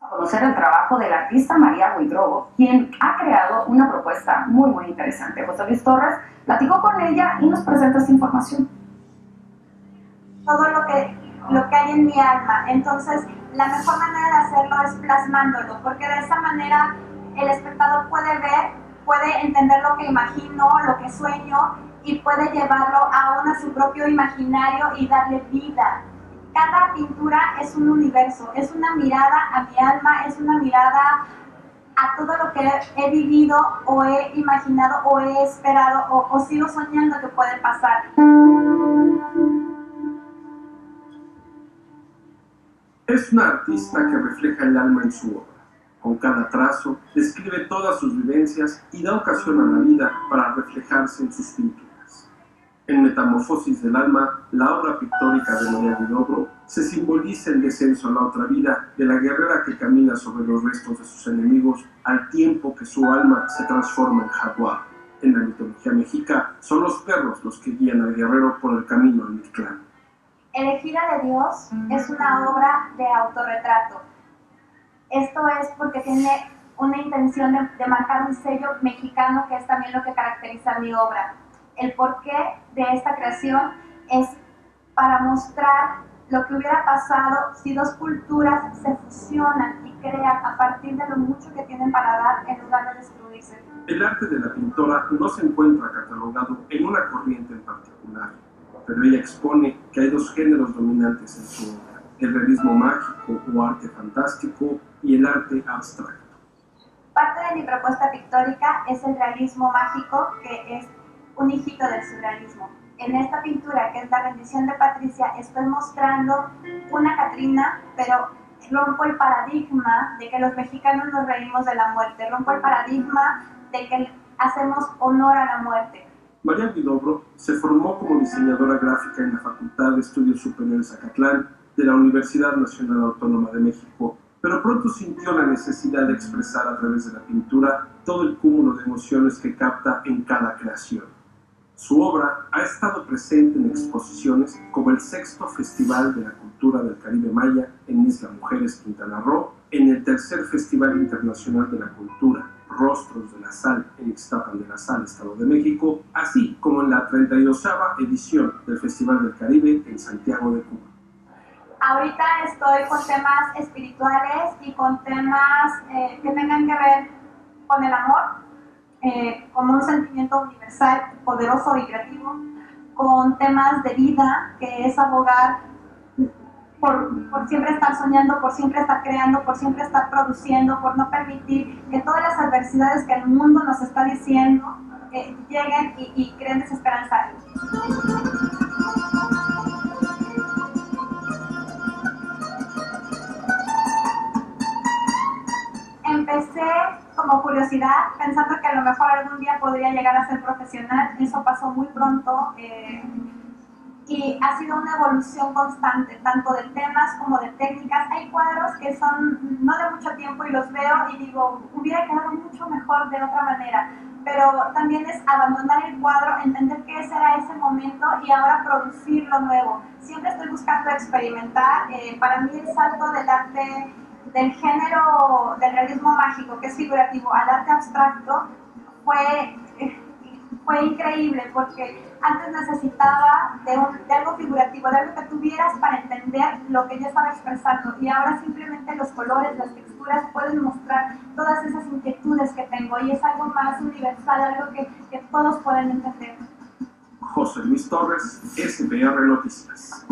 A conocer el trabajo del artista María Huidrobo, quien ha creado una propuesta muy interesante. José Luis Torres platicó con ella y nos presenta esta información. Todo lo que hay en mi alma, entonces la mejor manera de hacerlo es plasmándolo, porque de esa manera el espectador puede ver, puede entender lo que imagino, lo que sueño y puede llevarlo aún a su propio imaginario y darle vida. Cada pintura es un universo, es una mirada a mi alma, es una mirada a todo lo que he vivido o he imaginado o he esperado o sigo soñando que puede pasar. Es una artista que refleja el alma en su obra. Con cada trazo, describe todas sus vivencias y da ocasión a la vida para reflejarse en sus pinturas. En Metamorfosis del alma, la obra pictórica de María Huidrobo se simboliza el descenso a la otra vida de la guerrera que camina sobre los restos de sus enemigos al tiempo que su alma se transforma en jaguar. En la mitología mexica, son los perros los que guían al guerrero por el camino al Mictlán. Elegida de Dios es una obra de autorretrato. Esto es porque tiene una intención de marcar un sello mexicano, que es también lo que caracteriza mi obra. El porqué de esta creación es para mostrar lo que hubiera pasado si dos culturas se fusionan y crean a partir de lo mucho que tienen para dar en lugar de destruirse. El arte de la pintora no se encuentra catalogado en una corriente en particular, pero ella expone que hay dos géneros dominantes en su obra: el realismo mágico o arte fantástico y el arte abstracto. Parte de mi propuesta pictórica es el realismo mágico, que es un hijito del surrealismo. En esta pintura, que es La rendición de Patricia, estoy mostrando una Catrina, pero rompo el paradigma de que los mexicanos nos reímos de la muerte, rompo el paradigma de que hacemos honor a la muerte. María Huidrobo se formó como diseñadora gráfica en la Facultad de Estudios Superiores Acatlán de la Universidad Nacional Autónoma de México, pero pronto sintió la necesidad de expresar a través de la pintura todo el cúmulo de emociones que capta en cada creación. Su obra ha estado presente en exposiciones como el Sexto Festival de la Cultura del Caribe Maya en Isla Mujeres, Quintana Roo, en el Tercer Festival Internacional de la Cultura, Rostros de la Sal, en Ixtapan de la Sal, Estado de México, así como en la 32ª edición del Festival del Caribe en Santiago de Cuba. Ahorita estoy con temas espirituales y con temas que tengan que ver con el amor, como un sentimiento universal, poderoso y creativo, con temas de vida, que es abogar por siempre estar soñando, por siempre estar creando, por siempre estar produciendo, por no permitir que todas las adversidades que el mundo nos está diciendo lleguen y creen desesperanza. Empecé como curiosidad, pensando que a lo mejor algún día podría llegar a ser profesional. Eso pasó muy pronto y ha sido una evolución constante, tanto de temas como de técnicas. Hay cuadros que son no de mucho tiempo y los veo y digo, hubiera quedado mucho mejor de otra manera. Pero también es abandonar el cuadro, entender que ese era ese momento y ahora producir lo nuevo. Siempre estoy buscando experimentar. Para mí el salto del arte, del género del realismo mágico, que es figurativo, al arte abstracto, fue increíble, porque antes necesitaba de algo figurativo, de algo que tuvieras para entender lo que yo estaba expresando, y ahora simplemente los colores, las texturas pueden mostrar todas esas inquietudes que tengo, y es algo más universal, algo que todos pueden entender. José Luis Torres, SBR Noticias.